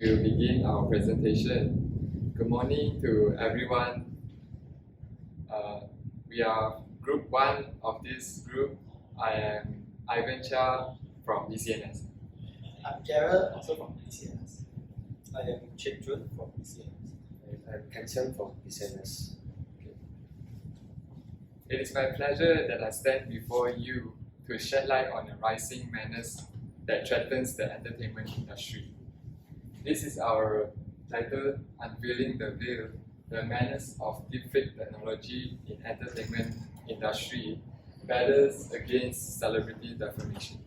We will begin our presentation. Good morning to everyone. We are group 1 of this group. I am Ivan Chia from BCNS. I'm Jared, also from BCNS. I am Chik Jun from BCNS. I'm Kanchen from BCNS. It is my pleasure that I stand before you to shed light on a rising menace that threatens the entertainment industry. This is our title, Unveiling the Veil, the menace of deepfake technology in entertainment industry battles against celebrity defamation.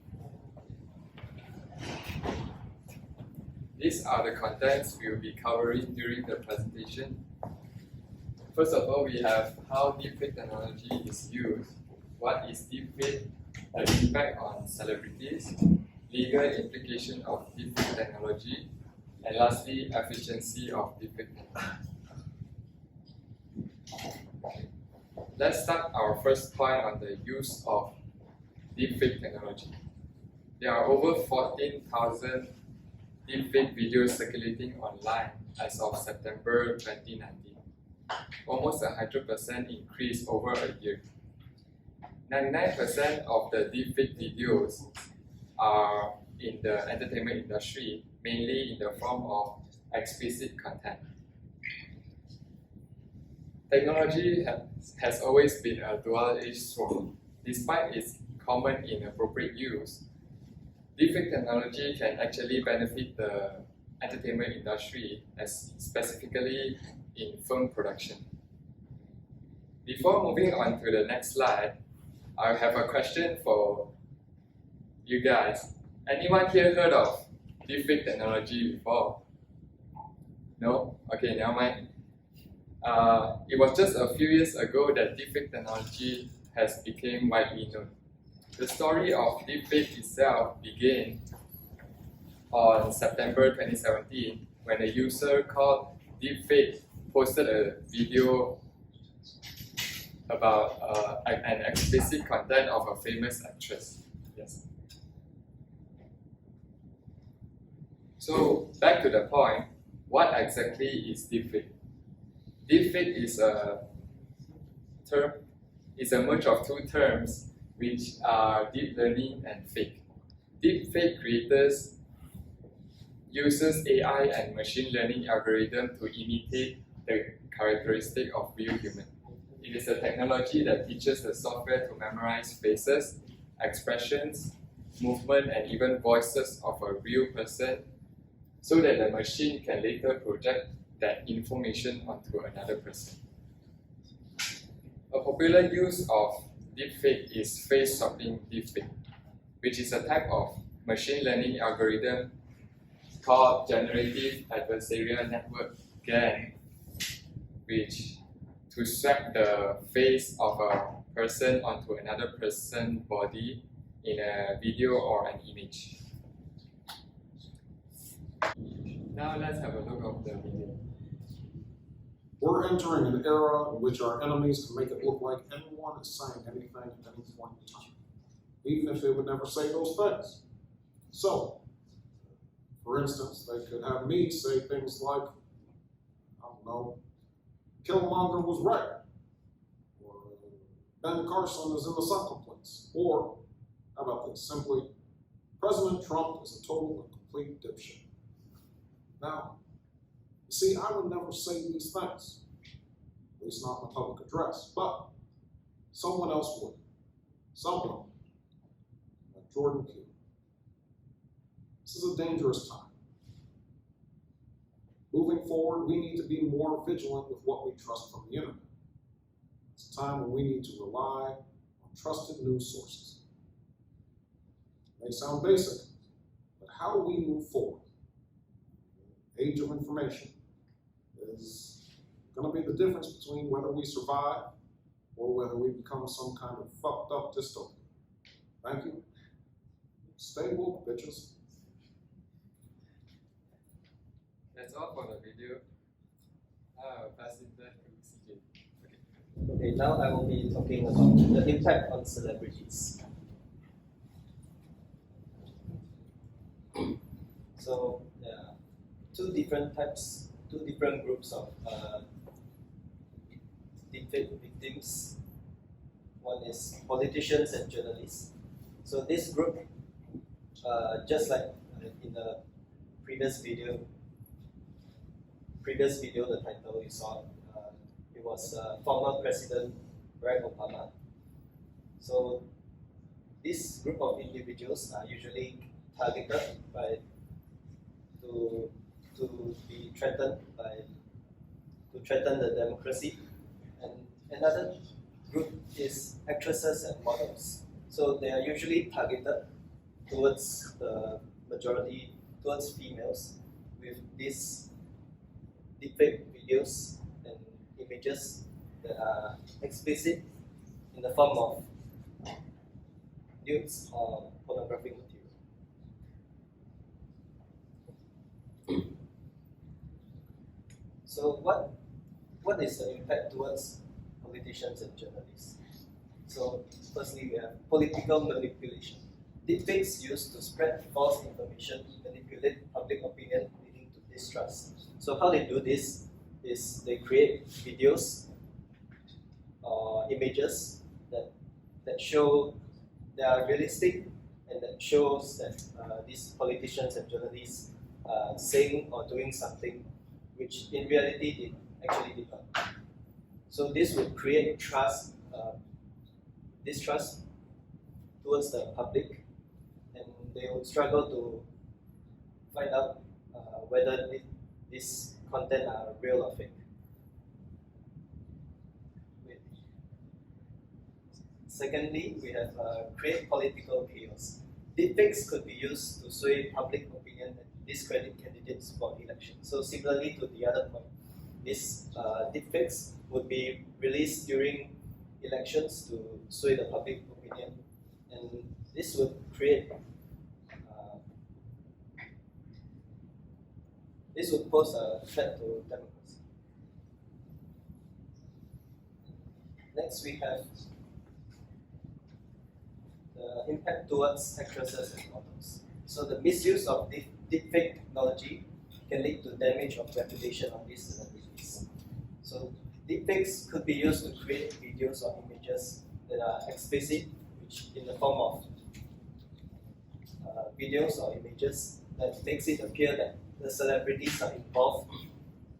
These are the contents we will be covering during the presentation. First of all, we have how deepfake technology is used, what is deepfake, the impact on celebrities, legal implication of deepfake technology, and lastly, efficiency of deepfake technology. Let's start our first point on the use of deepfake technology. There are over 14,000 deepfake videos circulating online as of September 2019, almost 100% increase over a year. 99% of the deepfake videos are in the entertainment industry, mainly in the form of explicit content. Technology has always been a dual-edged sword. Despite its common inappropriate use, deepfake technology can actually benefit the entertainment industry, specifically in film production. Before moving on to the next slide, I have a question for you guys. Anyone here heard of deepfake technology before? No? Okay, never mind. It was just a few years ago that deepfake technology has become widely known. The story of deepfake itself began on September 2017 when a user called Deepfake posted a video about an explicit content of a famous actress. Yes. So back to the point, what exactly is deepfake? Deepfake is a merge of two terms which are deep learning and fake. Deepfake creators uses AI and machine learning algorithm to imitate the characteristic of real human. It is a technology that teaches the software to memorize faces, expressions, movement, and even voices of a real person, so that the machine can later project that information onto another person. A popular use of deepfake is face swapping deepfake, which is a type of machine learning algorithm called Generative Adversarial Network (GAN), which to swap the face of a person onto another person's body in a video or an image. Now let's have a look at the video. We're entering an era in which our enemies can make it look like anyone is saying anything at any point in time, even if they would never say those things. So, for instance, they could have me say things like, I don't know, Killmonger was right, or Ben Carson is in the second place, or how about this, simply, President Trump is a total and complete dipshit. Now, you see, I would never say these things, at least not in a public address, but someone else would. Someone like Jordan Peele. This is a dangerous time. Moving forward, we need to be more vigilant with what we trust from the internet. It's a time when we need to rely on trusted news sources. It may sound basic, but how do we move forward? Age of information is going to be the difference between whether we survive or whether we become some kind of fucked up dystopia. Thank you. Stay woke, bitches. That's all for the video. Now I'll pass it back to CJ. Okay, now I will be talking about the impact on celebrities. So, yeah. two different groups of deepfake victims. One is politicians and journalists. So this group, just like in the previous video, the title you saw, it was former President Barack Obama. So this group of individuals are usually targeted to be threatened to threaten the democracy. And another group is actresses and models. So they are usually targeted towards the majority, towards females, with these deepfake videos and images that are explicit in the form of nudes or pornographic material. So what is the impact towards politicians and journalists? So firstly, we have political manipulation. Deepfakes used to spread false information, manipulate public opinion, leading to distrust. So how they do this is they create videos or images that show they are realistic and that shows that these politicians and journalists are saying or doing something which in reality they actually did not. So this would create distrust towards the public, and they would struggle to find out whether this content are real or fake. Secondly, we have create political chaos. Deepfakes could be used to sway public opinion and discredit candidates for election. So similarly to the other point, these deepfakes would be released during elections to sway the public opinion, and this would create this would pose a threat to democracy. Next, we have the impact towards actresses and models. So the misuse of deepfake technology can lead to damage of reputation of these celebrities. So deepfakes could be used to create videos or images that are explicit, which in the form of videos or images that makes it appear that the celebrities are involved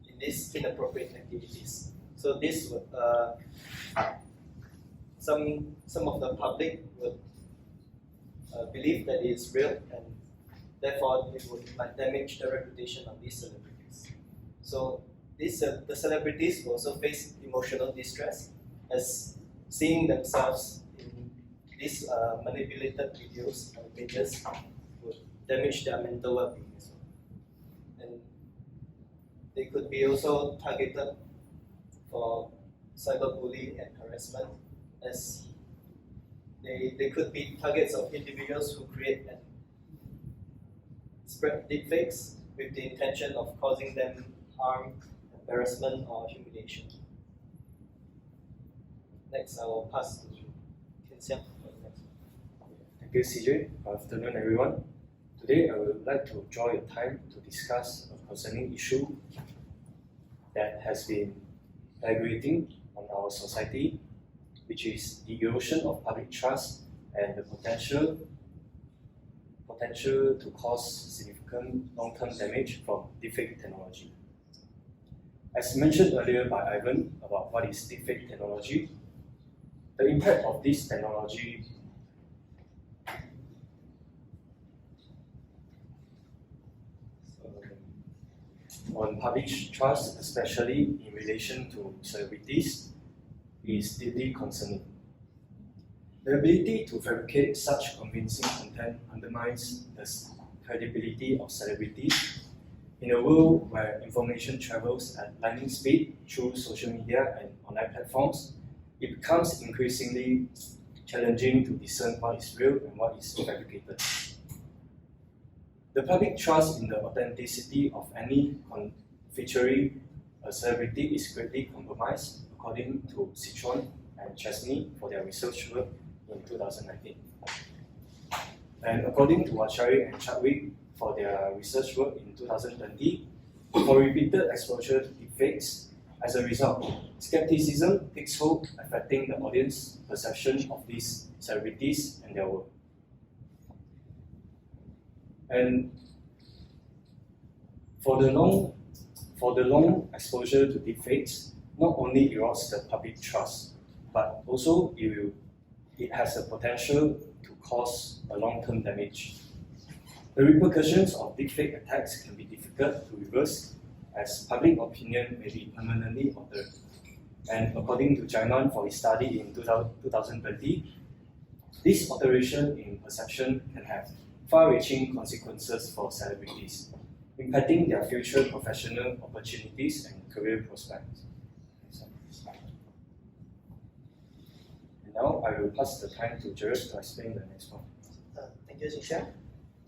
in these inappropriate activities. So this would some of the public would believe that it is real, and therefore it would damage the reputation of these celebrities. So the celebrities will also face emotional distress as seeing themselves in these manipulated videos or images would damage their mental well-being as well. And they could be also targeted for cyberbullying and harassment, as they could be targets of individuals who create and spread deepfakes with the intention of causing them harm, embarrassment, or humiliation. Next, I will pass to Ken Xiang for the next one. Thank you, CJ. Good afternoon, everyone. Today, I would like to draw your time to discuss a concerning issue that has been aggravating on our society, which is the erosion of public trust and the potential to cause significant long-term damage from deepfake technology. As mentioned earlier by Ivan about what is deepfake technology, the impact of this technology on public trust, especially in relation to celebrities, is deeply concerning. The ability to fabricate such convincing content undermines the credibility of celebrities. In a world where information travels at lightning speed through social media and online platforms, it becomes increasingly challenging to discern what is real and what is fabricated. The public trust in the authenticity of any featuring a celebrity is greatly compromised, according to Citron and Chesney for their research work in 2019. And according to Wachari and Chadwick for their research work in 2020, For repeated exposure to deepfakes, as a result, skepticism takes hold, affecting the audience perception of these celebrities and their work. And for the long exposure to deepfakes, not only erodes the public trust, but also it has the potential to cause a long-term damage. The repercussions of deepfake attacks can be difficult to reverse, as public opinion may be permanently altered. And according to Jaiman for his study in 2020, this alteration in perception can have far-reaching consequences for celebrities, impacting their future professional opportunities and career prospects. And now I will pass the time to Jared to explain the next one. Thank you, Xingxiang.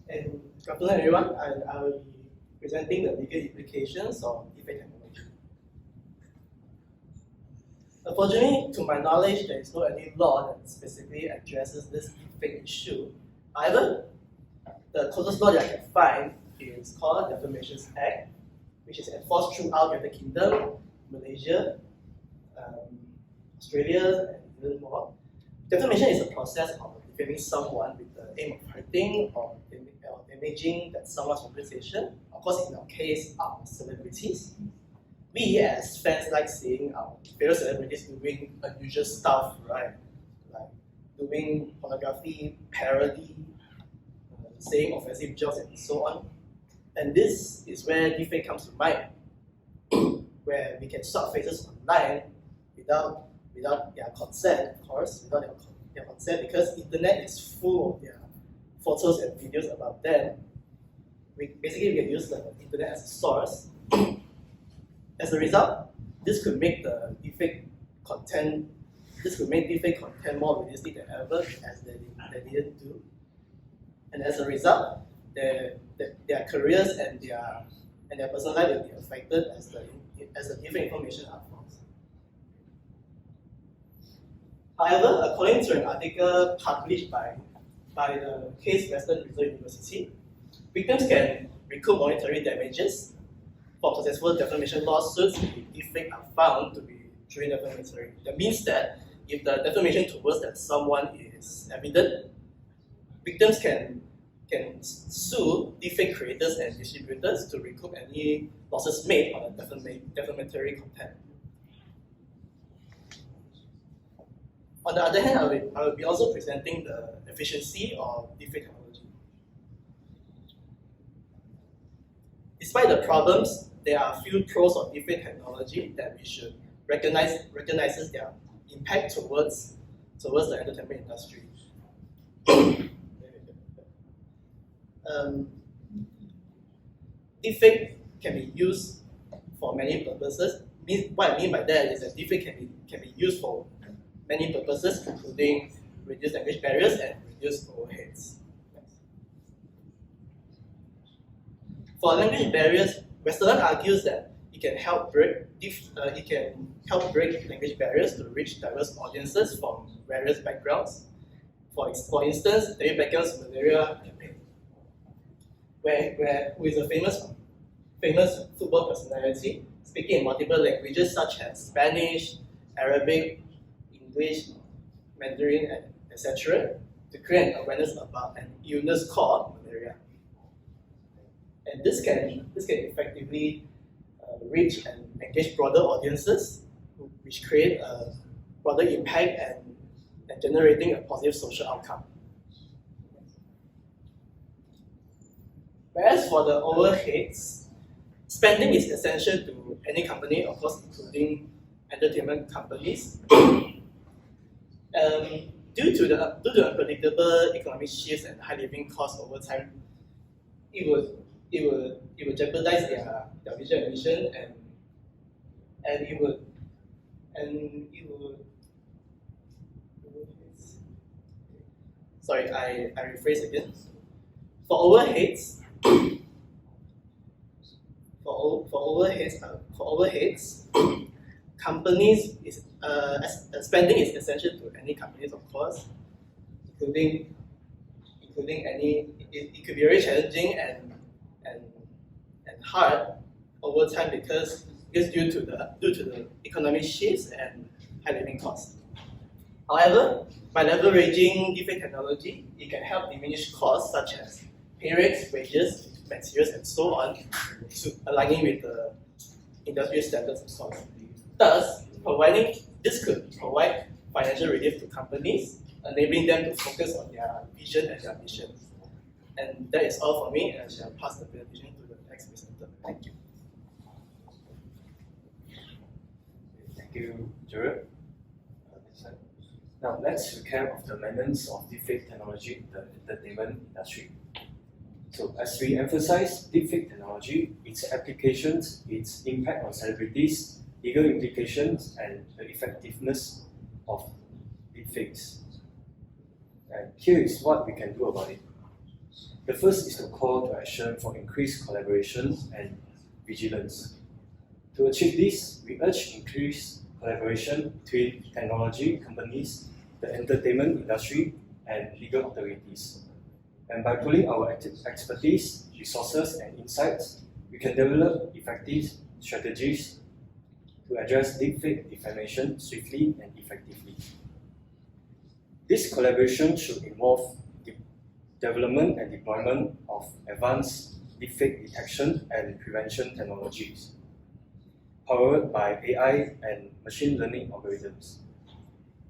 And good afternoon, everyone. I will be presenting the legal implications of deepfake technology. Unfortunately, to my knowledge, there is no any law that specifically addresses this deepfake issue. However, the closest law that I can find is called the Defamation Act, which is enforced throughout the United Kingdom, Malaysia, Australia, and even more. Defamation is a process of defaming someone with the aim of hurting or damaging that someone's reputation. Of course, in our case, our celebrities. We as fans like seeing our favorite celebrities doing unusual stuff, right? Like doing pornography, parody, saying offensive jokes, and so on. And this is where deepfake comes to mind, where we can swap faces online without their consent, of course, without their consent, because the internet is full of their photos and videos about them. We can use the internet as a source. As a result, this could make the deepfake content more realistic than ever, as they didn't do. And as a result, their careers and their personal life will be affected as the deepfake information unfolds. However, according to an article published by the Case Western Reserve University, victims can recoup monetary damages for successful defamation lawsuits if deepfake are found to be truly defamatory. That means that if the defamation towards that someone is evident, victims can sue deepfake creators and distributors to recoup any losses made on the defamatory content. On the other hand, I will be also presenting the efficiency of deepfake technology. Despite the problems, there are a few pros of deepfake technology that we should recognizes their impact towards the entertainment industry. Deepfake can be used for many purposes. What I mean by that is that deepfake can be used for many purposes, including reduce language barriers and reduce overheads. For language barriers, Westerland argues that it can help break language barriers to reach diverse audiences from various backgrounds. For instance, David Beckham's malaria campaign, who is a famous football personality, speaking in multiple languages such as Spanish, Arabic, English, Mandarin, etc., to create awareness about an illness called malaria. And this can effectively reach and engage broader audiences, which create a broader impact and generating a positive social outcome. Whereas for the overheads, spending is essential to any company, of course, including entertainment companies. Due to the unpredictable economic shifts and high living costs over time, it would jeopardize their visual mission and it would sorry, I rephrase again. For overheads, companies spending is essential to any companies, of course, including any. It could be very challenging and hard over time because due to the economic shifts and high living costs. However, by leveraging deepfake technology, it can help diminish costs such as pay rates, wages, materials, and so on, to aligning with the industry standards and so on. Thus, this could provide financial relief to companies, enabling them to focus on their vision and their mission. And that is all for me, and I shall pass the presentation to the next presenter. Thank you. Thank you, Gerald. Now let's recap of the maintenance of deepfake technology in the entertainment industry. So as we emphasize deepfake technology, its applications, its impact on celebrities, legal implications, and the effectiveness of deepfakes. And here is what we can do about it. The first is to call to action for increased collaboration and vigilance. To achieve this, we urge increased collaboration between technology companies, the entertainment industry, and legal authorities. And by pooling our expertise, resources, and insights, we can develop effective strategies to address deepfake defamation swiftly and effectively. This collaboration should involve the development and deployment of advanced deepfake detection and prevention technologies, powered by AI and machine learning algorithms.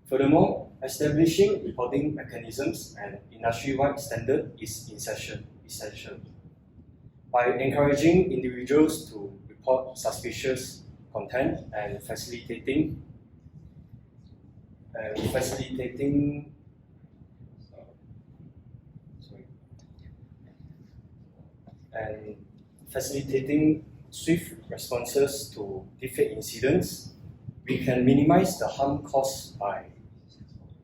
Furthermore, establishing reporting mechanisms and industry-wide standard is essential. By encouraging individuals to report suspicious content and facilitating swift responses to deepfake incidents, we can minimize the harm caused by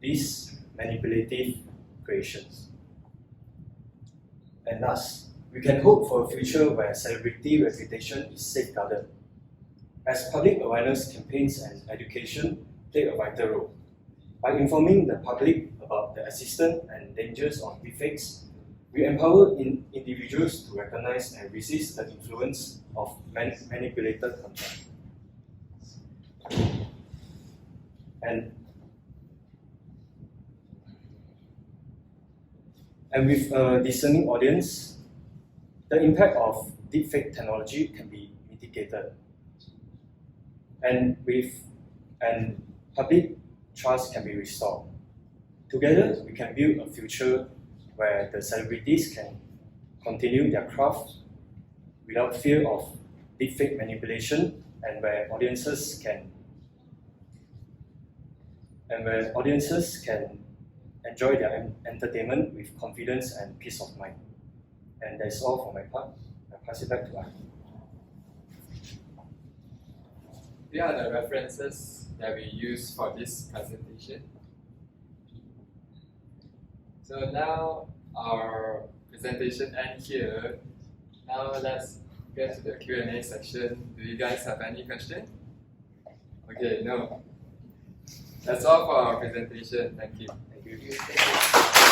these manipulative creations. And thus, we can hope for a future where celebrity reputation is safeguarded, as public awareness campaigns and education play a vital role. By informing the public about the existence and dangers of deepfakes, we empower individuals to recognize and resist the influence of manipulated content. And with a discerning audience, the impact of deepfake technology can be mitigated. And public trust can be restored. Together, we can build a future where the celebrities can continue their craft without fear of deepfake manipulation, and where audiences can enjoy their entertainment with confidence and peace of mind. And that's all for my part. I pass it back to Ari. Here are the references that we use for this presentation. So now our presentation ends here. Now let's get to the Q&A section. Do you guys have any questions? Okay, no. That's all for our presentation. Thank you. Thank you.